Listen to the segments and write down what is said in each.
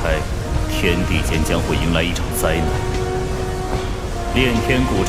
开，天地间将会迎来一场灾难。炼天古。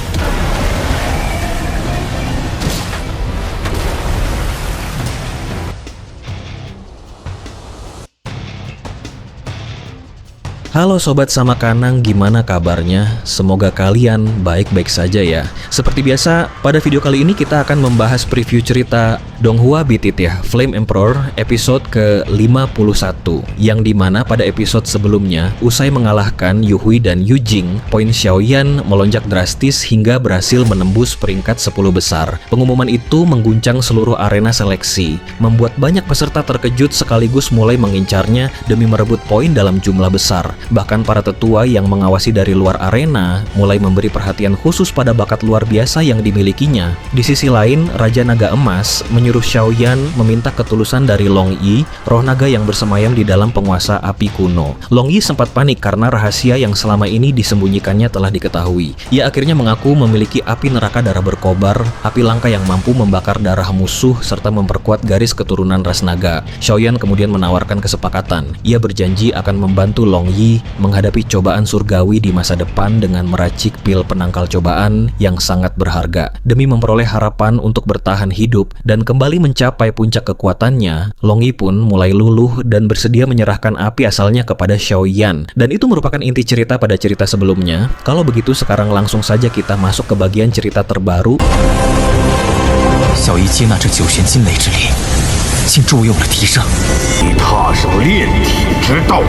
Halo Sobat Samakanang, gimana kabarnya? Semoga kalian baik-baik saja ya. Seperti biasa, pada video kali ini kita akan membahas preview cerita Donghua Beat It ya, Flame Emperor episode ke-51, yang dimana pada episode sebelumnya, usai mengalahkan Yuhui dan Yujing, poin Xiaoyan melonjak drastis hingga berhasil menembus peringkat 10 besar. Pengumuman itu mengguncang seluruh arena seleksi, membuat banyak peserta terkejut sekaligus mulai mengincarnya demi merebut poin dalam jumlah besar. Bahkan para tetua yang mengawasi dari luar arena mulai memberi perhatian khusus pada bakat luar biasa yang dimilikinya. Di sisi lain, Raja Naga Emas menyuruh Xiaoyan meminta ketulusan dari Long Yi, roh naga yang bersemayam di dalam penguasa api kuno. Long Yi sempat panik karena rahasia yang selama ini disembunyikannya telah diketahui. Ia akhirnya mengaku memiliki api neraka darah berkobar, api langka yang mampu membakar darah musuh serta memperkuat garis keturunan ras naga. Xiaoyan kemudian menawarkan kesepakatan. Ia berjanji akan membantu Long Yi menghadapi cobaan surgawi di masa depan dengan meracik pil penangkal cobaan yang sangat berharga. Demi memperoleh harapan untuk bertahan hidup dan kembali mencapai puncak kekuatannya, Long Yi pun mulai luluh dan bersedia menyerahkan api asalnya kepada Xiaoyan. Dan itu merupakan inti cerita pada cerita sebelumnya. Kalau begitu sekarang langsung saja kita masuk ke bagian cerita terbaru. Xiao Yi 接纳这九玄金雷之力，竟助用了提升。你踏上炼体之道。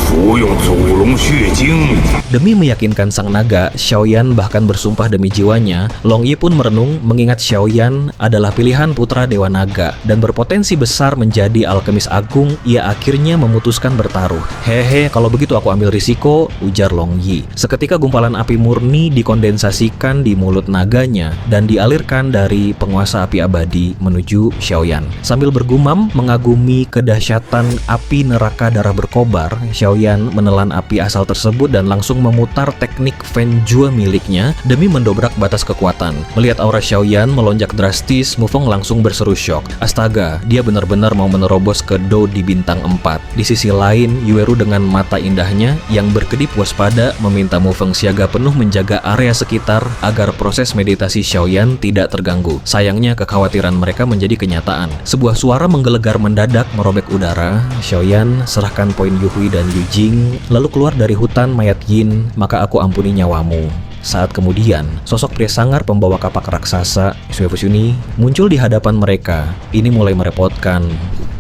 服用祖龙血精. Demi meyakinkan sang naga, Xiaoyan bahkan bersumpah demi jiwanya. Long Yi pun merenung mengingat Xiaoyan adalah pilihan putra Dewa Naga dan berpotensi besar menjadi alkemis agung. Ia akhirnya memutuskan bertaruh. Hehe, kalau begitu aku ambil risiko, ujar Long Yi. Seketika gumpalan api murni dikondensasikan di mulut naganya dan dialirkan dari penguasa api abadi menuju Xiaoyan. Sambil bergumam mengagumi kedahsyatan api neraka darah berkobar, Xiaoyan menelan api asal tersebut dan langsung memutar teknik Fen Jue miliknya demi mendobrak batas kekuatan. Melihat aura Xiaoyan melonjak drastis, Mufeng langsung berseru syok. Astaga, dia benar-benar mau menerobos ke Do di bintang 4. Di sisi lain, Yueru dengan mata indahnya yang berkedip waspada meminta Mufeng siaga penuh menjaga area sekitar agar proses meditasi Xiaoyan tidak terganggu. Sayangnya kekhawatiran mereka menjadi kenyataan. Sebuah suara menggelegar mendadak merobek udara. Xiaoyan, serahkan poin Yuhui dan Yujing, lalu keluar dari hutan mayat Yin, maka aku ampuni nyawamu. Saat kemudian, sosok pria sangar pembawa kapak raksasa, Sue Fushuni, muncul di hadapan mereka. Ini mulai merepotkan,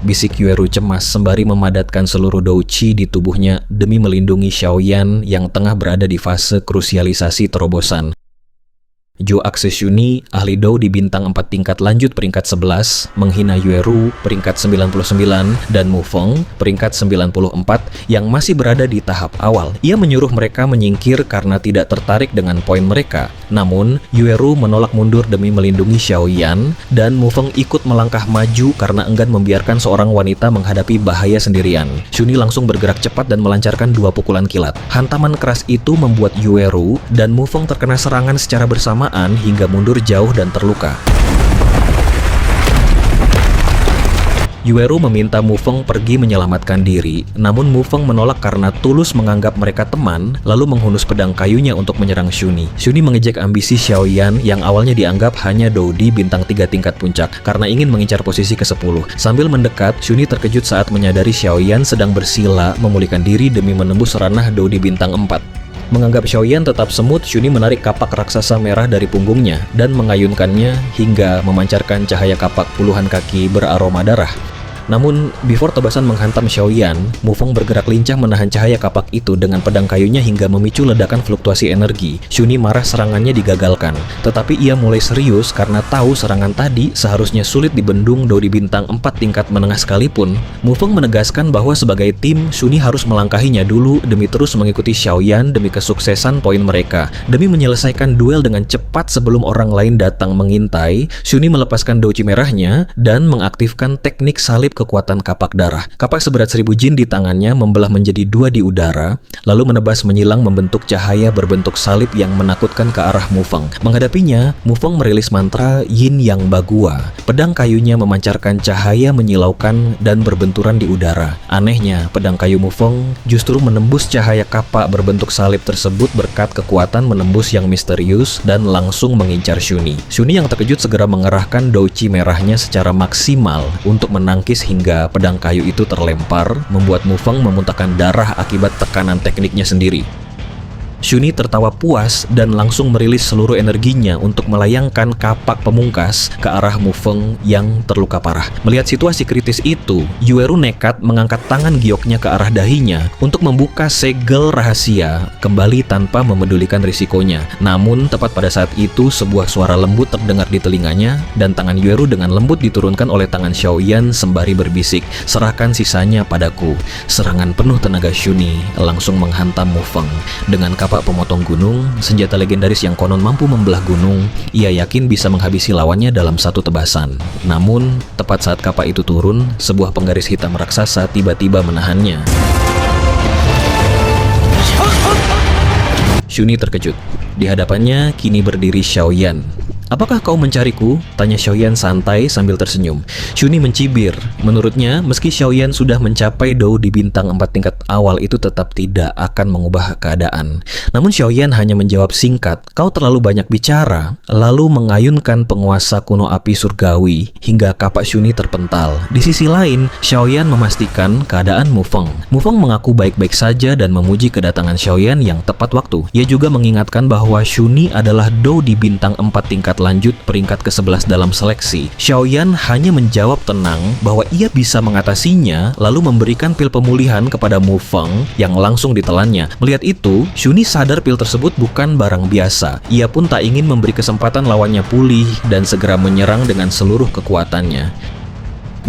bisik Yueru cemas sembari memadatkan seluruh douchi di tubuhnya demi melindungi Xiaoyan yang tengah berada di fase krusialisasi terobosan. Zhou Akseshuni, ahli Dou di bintang 4 tingkat lanjut peringkat 11, menghina Yueru peringkat 99 dan Mufeng peringkat 94 yang masih berada di tahap awal. Ia menyuruh mereka menyingkir karena tidak tertarik dengan poin mereka. Namun, Yueru menolak mundur demi melindungi Xiaoyan dan Mufeng ikut melangkah maju karena enggan membiarkan seorang wanita menghadapi bahaya sendirian. Shuni langsung bergerak cepat dan melancarkan 2 pukulan kilat. Hantaman keras itu membuat Yueru dan Mufeng terkena serangan secara bersama hingga mundur jauh dan terluka. Yueru meminta Mufeng pergi menyelamatkan diri, namun Mufeng menolak karena tulus menganggap mereka teman, lalu menghunus pedang kayunya untuk menyerang Shuni. Shuni mengejek ambisi Xiaoyan yang awalnya dianggap hanya Doudi bintang 3 tingkat puncak karena ingin mengincar posisi ke-10. Sambil mendekat, Shuni terkejut saat menyadari Xiaoyan sedang bersila memulihkan diri demi menembus ranah Doudi bintang 4. Menganggap Xiaoyan tetap semut, Shuni menarik kapak raksasa merah dari punggungnya dan mengayunkannya hingga memancarkan cahaya kapak puluhan kaki beraroma darah. Namun, before tebasan menghantam Xiaoyan, Mufeng bergerak lincah menahan cahaya kapak itu dengan pedang kayunya hingga memicu ledakan fluktuasi energi. Shuni marah serangannya digagalkan, tetapi ia mulai serius karena tahu serangan tadi seharusnya sulit dibendung Dou di bintang 4 tingkat menengah sekalipun. Mufeng menegaskan bahwa sebagai tim, Shuni harus melangkahinya dulu demi terus mengikuti Xiaoyan demi kesuksesan poin mereka. Demi menyelesaikan duel dengan cepat sebelum orang lain datang mengintai, Shuni melepaskan douchi merahnya dan mengaktifkan teknik salib kekuatan kapak darah. Kapak seberat 1000 jin di tangannya membelah menjadi 2 di udara, lalu menebas menyilang membentuk cahaya berbentuk salib yang menakutkan ke arah Mufeng. Menghadapinya, Mufeng merilis mantra Yin Yang Bagua. Pedang kayunya memancarkan cahaya menyilaukan dan berbenturan di udara. Anehnya, pedang kayu Mufeng justru menembus cahaya kapak berbentuk salib tersebut berkat kekuatan menembus yang misterius dan langsung mengincar Shuni. Shuni yang terkejut segera mengerahkan douchi merahnya secara maksimal untuk menangkis hingga pedang kayu itu terlempar, membuat Mufeng memuntahkan darah akibat tekanan tekniknya sendiri. Shuni tertawa puas dan langsung merilis seluruh energinya untuk melayangkan kapak pemungkas ke arah Mufeng yang terluka parah. Melihat situasi kritis itu, Yueru nekat mengangkat tangan gioknya ke arah dahinya untuk membuka segel rahasia kembali tanpa memedulikan risikonya. Namun, tepat pada saat itu, sebuah suara lembut terdengar di telinganya dan tangan Yueru dengan lembut diturunkan oleh tangan Xiaoyan sembari berbisik, "Serahkan sisanya padaku." Serangan penuh tenaga Shuni langsung menghantam Mufeng. Dengan kapak pemotong gunung, senjata legendaris yang konon mampu membelah gunung, ia yakin bisa menghabisi lawannya dalam satu tebasan. Namun, tepat saat kapak itu turun, sebuah penggaris hitam raksasa tiba-tiba menahannya. Shuni terkejut. Di hadapannya kini berdiri Xiaoyan. "Apakah kau mencariku?" tanya Xiaoyan santai sambil tersenyum. Shuni mencibir. Menurutnya, meski Xiaoyan sudah mencapai Dou di bintang 4 tingkat awal, itu tetap tidak akan mengubah keadaan. Namun Xiaoyan hanya menjawab singkat, "Kau terlalu banyak bicara," lalu mengayunkan penguasa kuno api surgawi hingga kapak Shuni terpental. Di sisi lain, Xiaoyan memastikan keadaan Mufeng. Mufeng mengaku baik-baik saja dan memuji kedatangan Xiaoyan yang tepat waktu. Ia juga mengingatkan bahwa Shuni adalah Dou di bintang 4 tingkat lanjut peringkat ke-11 dalam seleksi. Xiaoyan hanya menjawab tenang bahwa ia bisa mengatasinya, lalu memberikan pil pemulihan kepada Mufeng yang langsung ditelannya. Melihat itu, Shuni sadar pil tersebut bukan barang biasa. Ia pun tak ingin memberi kesempatan lawannya pulih dan segera menyerang dengan seluruh kekuatannya.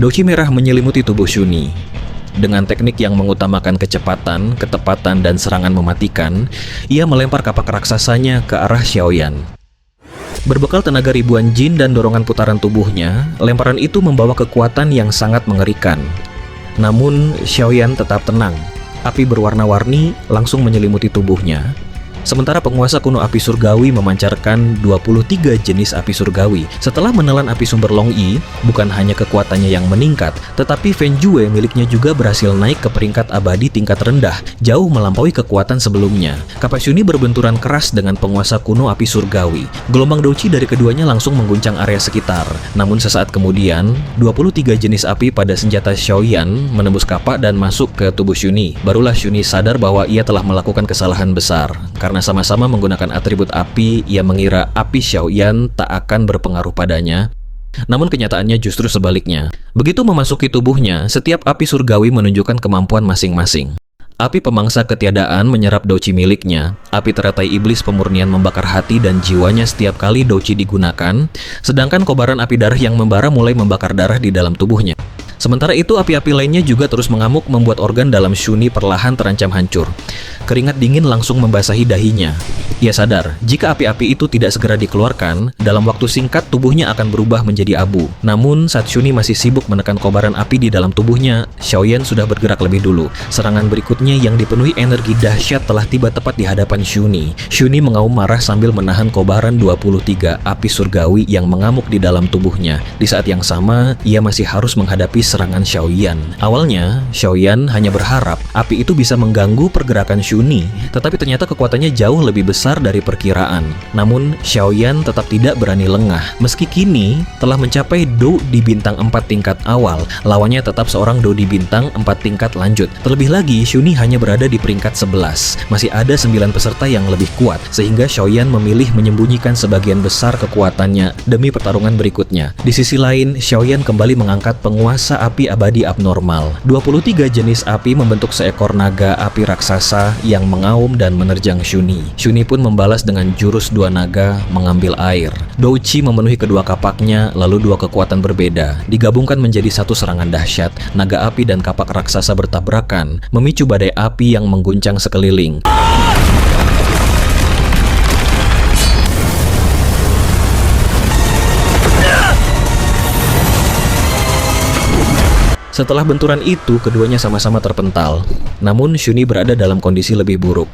Douchi merah menyelimuti tubuh Shuni. Dengan teknik yang mengutamakan kecepatan, ketepatan, dan serangan mematikan, ia melempar kapak raksasanya ke arah Xiaoyan. Berbekal tenaga ribuan jin dan dorongan putaran tubuhnya, lemparan itu membawa kekuatan yang sangat mengerikan. Namun, Xiaoyan tetap tenang. Api berwarna-warni langsung menyelimuti tubuhnya. Sementara penguasa kuno api surgawi memancarkan 23 jenis api surgawi. Setelah menelan api sumber Long Yi, bukan hanya kekuatannya yang meningkat, tetapi Fen Jue miliknya juga berhasil naik ke peringkat abadi tingkat rendah, jauh melampaui kekuatan sebelumnya. Kapak Shuni berbenturan keras dengan penguasa kuno api surgawi. Gelombang douchi dari keduanya langsung mengguncang area sekitar. Namun sesaat kemudian, 23 jenis api pada senjata Xiaoyan menembus kapak dan masuk ke tubuh Shuni. Barulah Shuni sadar bahwa ia telah melakukan kesalahan besar. Karena sama-sama menggunakan atribut api, ia mengira api Xiaoyan tak akan berpengaruh padanya. Namun kenyataannya justru sebaliknya. Begitu memasuki tubuhnya, setiap api surgawi menunjukkan kemampuan masing-masing. Api pemangsa ketiadaan menyerap douchi miliknya. Api teratai iblis pemurnian membakar hati dan jiwanya setiap kali douchi digunakan. Sedangkan kobaran api darah yang membara mulai membakar darah di dalam tubuhnya. Sementara itu, api-api lainnya juga terus mengamuk membuat organ dalam Shuni perlahan terancam hancur. Keringat dingin langsung membasahi dahinya. Ia sadar, jika api-api itu tidak segera dikeluarkan, dalam waktu singkat tubuhnya akan berubah menjadi abu. Namun, saat Shuni masih sibuk menekan kobaran api di dalam tubuhnya, Xiaoyan sudah bergerak lebih dulu. Serangan berikutnya yang dipenuhi energi dahsyat telah tiba tepat di hadapan Shuni. Shuni mengaum marah sambil menahan kobaran 23 api surgawi yang mengamuk di dalam tubuhnya. Di saat yang sama, ia masih harus menghadapi serangan Xiaoyan. Awalnya, Xiaoyan hanya berharap api itu bisa mengganggu pergerakan Shuni, tetapi ternyata kekuatannya jauh lebih besar dari perkiraan. Namun, Xiaoyan tetap tidak berani lengah. Meski kini telah mencapai Dou di bintang 4 tingkat awal, lawannya tetap seorang Dou di bintang 4 tingkat lanjut. Terlebih lagi, Shuni hanya berada di peringkat 11. Masih ada 9 peserta yang lebih kuat, sehingga Xiaoyan memilih menyembunyikan sebagian besar kekuatannya demi pertarungan berikutnya. Di sisi lain, Xiaoyan kembali mengangkat penguasa api abadi abnormal. 23 jenis api membentuk seekor naga api raksasa yang mengaum dan menerjang Shuni. Shuni pun membalas dengan jurus dua naga mengambil air. Douchi memenuhi kedua kapaknya, lalu dua kekuatan berbeda digabungkan menjadi satu serangan dahsyat. Naga api dan kapak raksasa bertabrakan, memicu badai api yang mengguncang sekeliling. Setelah benturan itu, keduanya sama-sama terpental. Namun, Shuni berada dalam kondisi lebih buruk.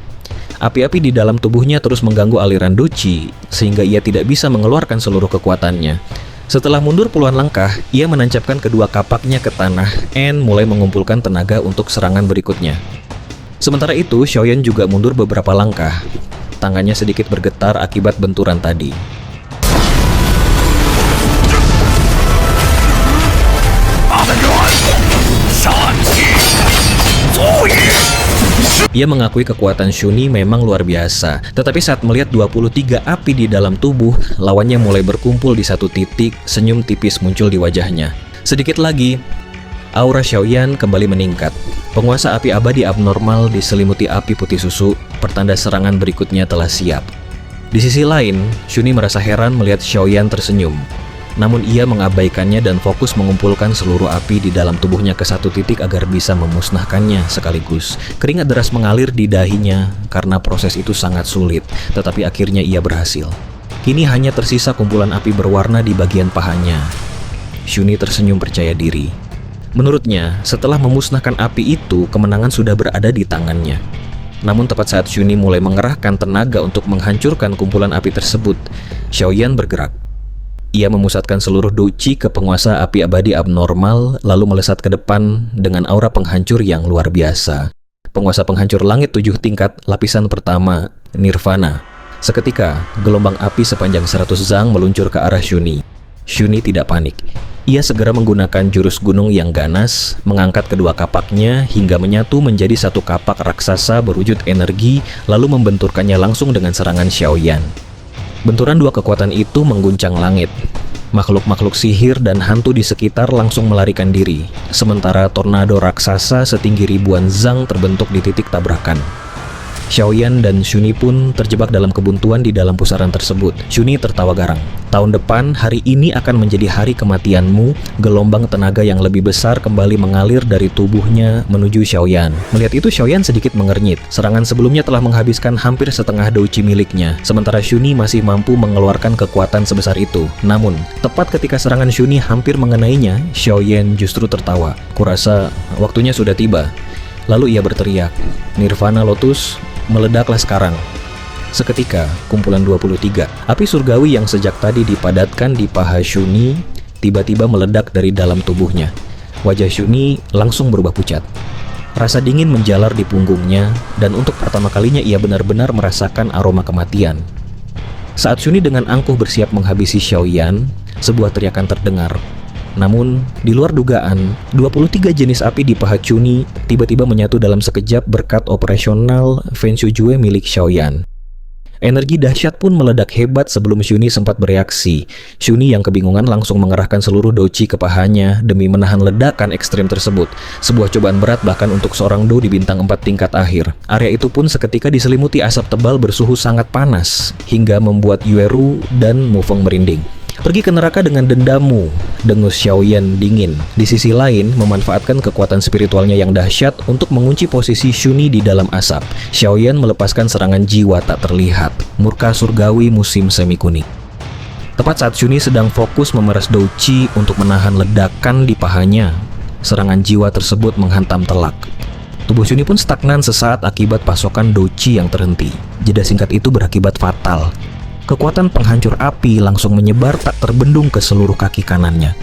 Api-api di dalam tubuhnya terus mengganggu aliran Do Chi, sehingga ia tidak bisa mengeluarkan seluruh kekuatannya. Setelah mundur puluhan langkah, ia menancapkan kedua kapaknya ke tanah and mulai mengumpulkan tenaga untuk serangan berikutnya. Sementara itu, Xiaoyan juga mundur beberapa langkah. Tangannya sedikit bergetar akibat benturan tadi. Ia mengakui kekuatan Shuni memang luar biasa, tetapi saat melihat 23 api di dalam tubuh, lawannya mulai berkumpul di satu titik, senyum tipis muncul di wajahnya. Sedikit lagi, aura Xiaoyan kembali meningkat. Penguasa api abadi abnormal diselimuti api putih susu, pertanda serangan berikutnya telah siap. Di sisi lain, Shuni merasa heran melihat Xiaoyan tersenyum. Namun ia mengabaikannya dan fokus mengumpulkan seluruh api di dalam tubuhnya ke satu titik agar bisa memusnahkannya sekaligus. Keringat deras mengalir di dahinya karena proses itu sangat sulit, tetapi akhirnya ia berhasil. Kini hanya tersisa kumpulan api berwarna di bagian pahanya. Shuni tersenyum percaya diri. Menurutnya, setelah memusnahkan api itu, kemenangan sudah berada di tangannya. Namun tepat saat Shuni mulai mengerahkan tenaga untuk menghancurkan kumpulan api tersebut, Xiaoyan bergerak. Ia memusatkan seluruh Do Chi ke penguasa api abadi abnormal, lalu melesat ke depan dengan aura penghancur yang luar biasa. Penguasa penghancur langit 7 tingkat, lapisan pertama, Nirvana. Seketika, gelombang api sepanjang 100 zang meluncur ke arah Shuni. Shuni tidak panik. Ia segera menggunakan jurus gunung yang ganas, mengangkat kedua kapaknya hingga menyatu menjadi satu kapak raksasa berwujud energi, lalu membenturkannya langsung dengan serangan Xiaoyan. Benturan dua kekuatan itu mengguncang langit. Makhluk-makhluk sihir dan hantu di sekitar langsung melarikan diri, sementara tornado raksasa setinggi ribuan zang terbentuk di titik tabrakan. Xiaoyan dan Shuni pun terjebak dalam kebuntuan di dalam pusaran tersebut. Shuni tertawa garang. Tahun depan, hari ini akan menjadi hari kematianmu. Gelombang tenaga yang lebih besar kembali mengalir dari tubuhnya menuju Xiaoyan. Melihat itu, Xiaoyan sedikit mengernyit. Serangan sebelumnya telah menghabiskan hampir setengah Do Chi miliknya, sementara Shuni masih mampu mengeluarkan kekuatan sebesar itu. Namun, tepat ketika serangan Shuni hampir mengenainya, Xiaoyan justru tertawa. Kurasa waktunya sudah tiba. Lalu ia berteriak, "Nirvana Lotus, meledaklah sekarang." Seketika, kumpulan 23 api surgawi yang sejak tadi dipadatkan di paha Shuni tiba-tiba meledak dari dalam tubuhnya. Wajah Shuni langsung berubah pucat. Rasa dingin menjalar di punggungnya, dan untuk pertama kalinya ia benar-benar merasakan aroma kematian. Saat Shuni dengan angkuh bersiap menghabisi Xiaoyan, sebuah teriakan terdengar. Namun, di luar dugaan, 23 jenis api di paha Shuni tiba-tiba menyatu dalam sekejap berkat operasional Feng Shujue milik Xiaoyan. Energi dahsyat pun meledak hebat sebelum Shuni sempat bereaksi. Shuni yang kebingungan langsung mengerahkan seluruh Do Chi ke pahanya demi menahan ledakan ekstrim tersebut. Sebuah cobaan berat bahkan untuk seorang Do di bintang 4 tingkat akhir. Area itu pun seketika diselimuti asap tebal bersuhu sangat panas, hingga membuat Yueru dan Mufeng merinding. "Pergi ke neraka dengan dendammu," dengus Xiaoyan dingin. Di sisi lain, memanfaatkan kekuatan spiritualnya yang dahsyat untuk mengunci posisi Shuni di dalam asap. Xiaoyan melepaskan serangan jiwa tak terlihat, murka surgawi musim semi kuning. Tepat saat Shuni sedang fokus memeras Do Chi untuk menahan ledakan di pahanya, serangan jiwa tersebut menghantam telak. Tubuh Shuni pun stagnan sesaat akibat pasokan Do Chi yang terhenti. Jeda singkat itu berakibat fatal. Kekuatan penghancur api langsung menyebar tak terbendung ke seluruh kaki kanannya.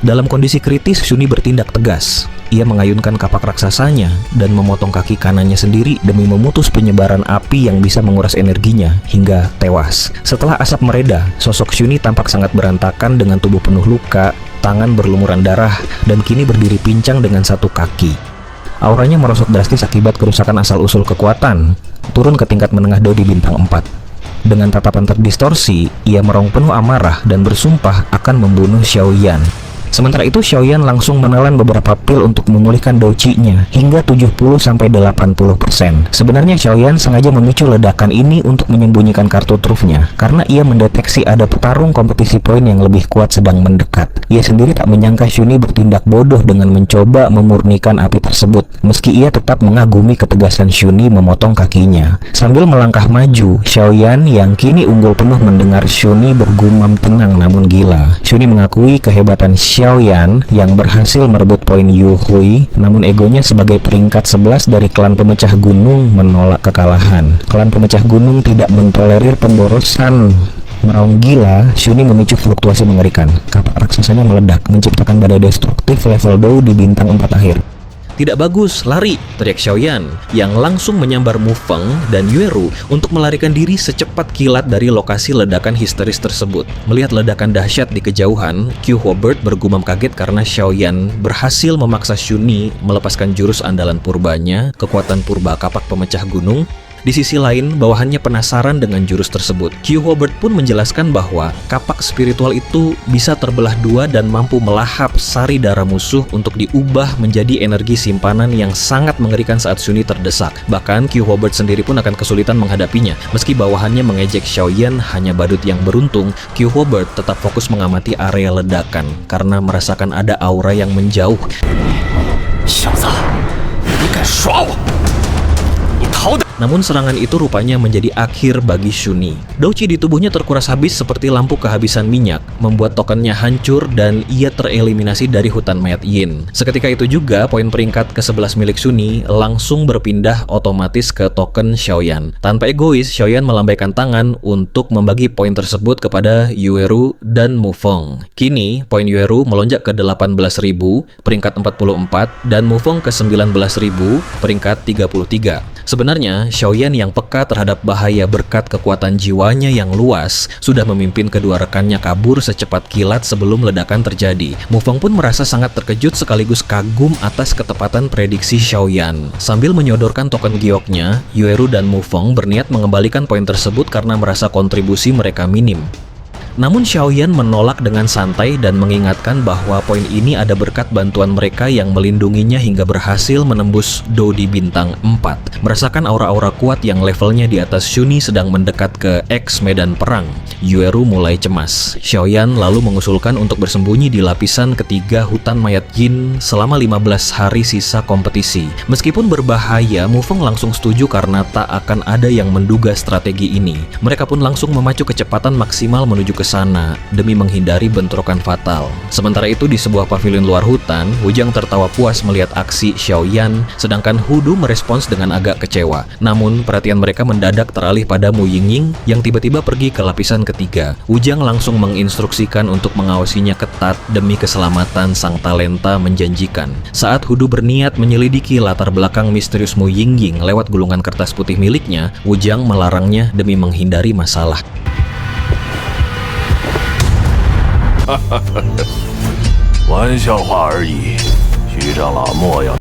Dalam kondisi kritis, Shuni bertindak tegas. Ia mengayunkan kapak raksasanya dan memotong kaki kanannya sendiri demi memutus penyebaran api yang bisa menguras energinya hingga tewas. Setelah asap mereda, sosok Shuni tampak sangat berantakan dengan tubuh penuh luka, tangan berlumuran darah, dan kini berdiri pincang dengan satu kaki. Auranya merosot drastis akibat kerusakan asal-usul kekuatan, turun ke tingkat menengah Do di bintang 4. Dengan tatapan terdistorsi, ia meraung penuh amarah dan bersumpah akan membunuh Xiaoyan. Sementara itu, Xiaoyan langsung menelan beberapa pil untuk memulihkan Do Chi-nya hingga 70-80%. Sebenarnya Xiaoyan sengaja memicu ledakan ini untuk menyembunyikan kartu trufnya, karena ia mendeteksi ada petarung kompetisi poin yang lebih kuat sedang mendekat. Ia sendiri tak menyangka Shuni bertindak bodoh dengan mencoba memurnikan api tersebut, meski ia tetap mengagumi ketegasan Shuni memotong kakinya. Sambil melangkah maju, Xiaoyan yang kini unggul penuh mendengar Shuni bergumam tenang namun gila. Shuni mengakui kehebatan Xiaoyan yang berhasil merebut poin Yu Hui, namun egonya sebagai peringkat 11 dari klan pemecah gunung menolak kekalahan. Klan pemecah gunung tidak mentolerir pemborosan. Meraung gila, Shuni memicu fluktuasi mengerikan. Kapak raksasanya meledak, menciptakan badai destruktif level Dou di bintang 4 akhir. Tidak bagus, lari, teriak Xiaoyan yang langsung menyambar Mu Feng dan Yueru untuk melarikan diri secepat kilat dari lokasi ledakan histeris tersebut. Melihat ledakan dahsyat di kejauhan, Q Hobart bergumam kaget karena Xiaoyan berhasil memaksa Shuni melepaskan jurus andalan purbanya, kekuatan purba kapak pemecah gunung. Di sisi lain, bawahannya penasaran dengan jurus tersebut. Q Hobart pun menjelaskan bahwa kapak spiritual itu bisa terbelah dua dan mampu melahap sari darah musuh untuk diubah menjadi energi simpanan yang sangat mengerikan saat Shuni terdesak. Bahkan Q Hobart sendiri pun akan kesulitan menghadapinya. Meski bawahannya mengejek Xiaoyan hanya badut yang beruntung, Q Hobart tetap fokus mengamati area ledakan karena merasakan ada aura yang menjauh. 小子，你敢耍我？你逃得！ Namun serangan itu rupanya menjadi akhir bagi Shuni. Douqi di tubuhnya terkuras habis seperti lampu kehabisan minyak, membuat tokennya hancur dan ia tereliminasi dari hutan mayat Yin. Seketika itu juga, poin peringkat ke-11 milik Shuni langsung berpindah otomatis ke token Xiaoyan. Tanpa egois, Xiaoyan melambaikan tangan untuk membagi poin tersebut kepada Yueru dan Mu Feng. Kini, poin Yueru melonjak ke 18.000, peringkat 44, dan Mu Feng ke 19.000, peringkat 33. Sebenarnya, Xiaoyan yang peka terhadap bahaya berkat kekuatan jiwanya yang luas sudah memimpin kedua rekannya kabur secepat kilat sebelum ledakan terjadi. Mu Feng pun merasa sangat terkejut sekaligus kagum atas ketepatan prediksi Xiaoyan. Sambil menyodorkan token gioknya, Yueru dan Mu Feng berniat mengembalikan poin tersebut karena merasa kontribusi mereka minim. Namun Xiaoyan menolak dengan santai dan mengingatkan bahwa poin ini ada berkat bantuan mereka yang melindunginya hingga berhasil menembus Dou di bintang 4. Merasakan aura-aura kuat yang levelnya di atas Shuni sedang mendekat ke X medan perang, Yueru mulai cemas. Xiaoyan lalu mengusulkan untuk bersembunyi di lapisan ketiga hutan mayat Yin selama 15 hari sisa kompetisi. Meskipun berbahaya, Mu Feng langsung setuju karena tak akan ada yang menduga strategi ini. Mereka pun langsung memacu kecepatan maksimal menuju ke sana demi menghindari bentrokan fatal. Sementara itu di sebuah pavilion luar hutan, Wujang tertawa puas melihat aksi Xiaoyan, sedangkan Hudu merespons dengan agak kecewa. Namun perhatian mereka mendadak teralih pada Mu Yingying yang tiba-tiba pergi ke lapisan ketiga. Wujang langsung menginstruksikan untuk mengawasinya ketat demi keselamatan sang talenta menjanjikan. Saat Hudu berniat menyelidiki latar belakang misterius Mu Yingying lewat gulungan kertas putih miliknya, Wujang melarangnya demi menghindari masalah.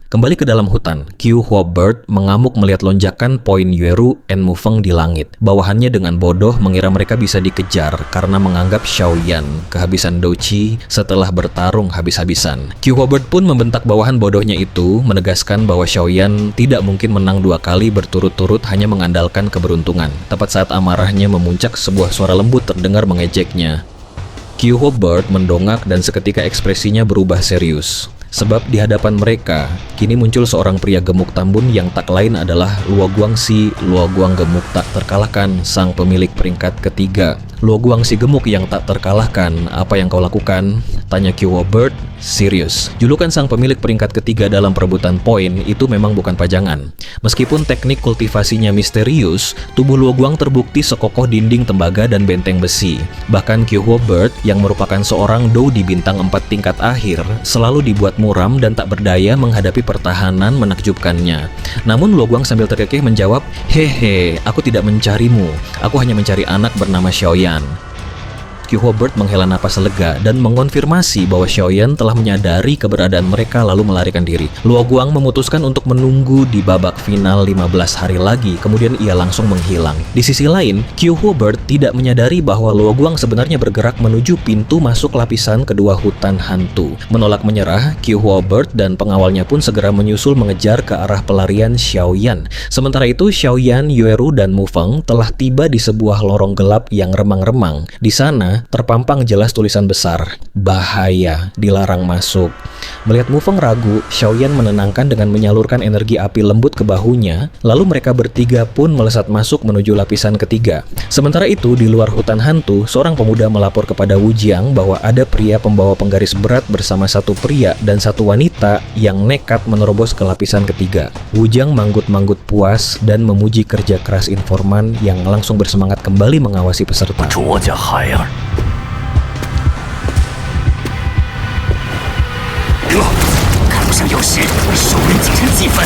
Kembali ke dalam hutan, Q Hobart mengamuk melihat lonjakan poin Yueru dan Mu Feng di langit. Bawahannya dengan bodoh mengira mereka bisa dikejar karena menganggap Xiaoyan kehabisan Douqi setelah bertarung habis-habisan. Q Hobart pun membentak bawahan bodohnya itu, menegaskan bahwa Xiaoyan tidak mungkin menang 2 kali berturut-turut hanya mengandalkan keberuntungan. Tepat saat amarahnya memuncak, sebuah suara lembut terdengar mengejeknya. Q Hobart mendongak dan seketika ekspresinya berubah serius. Sebab di hadapan mereka, kini muncul seorang pria gemuk tambun yang tak lain adalah Luo Guangxi, Luo Guang gemuk tak terkalahkan, sang pemilik peringkat ketiga. Luo Guangxi gemuk yang tak terkalahkan, apa yang kau lakukan? Tanya Q Hobart, serius. Julukan sang pemilik peringkat ketiga dalam perebutan poin itu memang bukan pajangan. Meskipun teknik kultivasinya misterius, tubuh Luo Guang terbukti sekokoh dinding tembaga dan benteng besi. Bahkan Q Hobart yang merupakan seorang Dou di bintang 4 tingkat akhir selalu dibuat muram dan tak berdaya menghadapi pertahanan menakjubkannya. Namun Luo Guang sambil terkekeh menjawab, "Hehe, aku tidak mencarimu. Aku hanya mencari anak bernama Xiaoyan." Q Hobart menghela napas lega dan mengonfirmasi bahwa Xiaoyan telah menyadari keberadaan mereka lalu melarikan diri. Luo Guang memutuskan untuk menunggu di babak final 15 hari lagi, kemudian ia langsung menghilang. Di sisi lain, Q Hobart tidak menyadari bahwa Luo Guang sebenarnya bergerak menuju pintu masuk lapisan kedua hutan hantu. Menolak menyerah, Q Hobart dan pengawalnya pun segera menyusul mengejar ke arah pelarian Xiaoyan. Sementara itu, Xiaoyan, Yueru, dan Mu Feng telah tiba di sebuah lorong gelap yang remang-remang. Di sana terpampang jelas tulisan besar, "Bahaya, dilarang masuk." Melihat Mu Feng ragu, Xiaoyan menenangkan dengan menyalurkan energi api lembut ke bahunya, lalu mereka bertiga pun melesat masuk menuju lapisan ketiga. Sementara itu, di luar hutan hantu, seorang pemuda melapor kepada Wu Jiang bahwa ada pria pembawa penggaris berat bersama satu pria dan satu wanita yang nekat menerobos ke lapisan ketiga. Wu Jiang manggut-manggut puas dan memuji kerja keras informan yang langsung bersemangat kembali mengawasi peserta. 卓家孩儿，看不上有事，手人几成几分。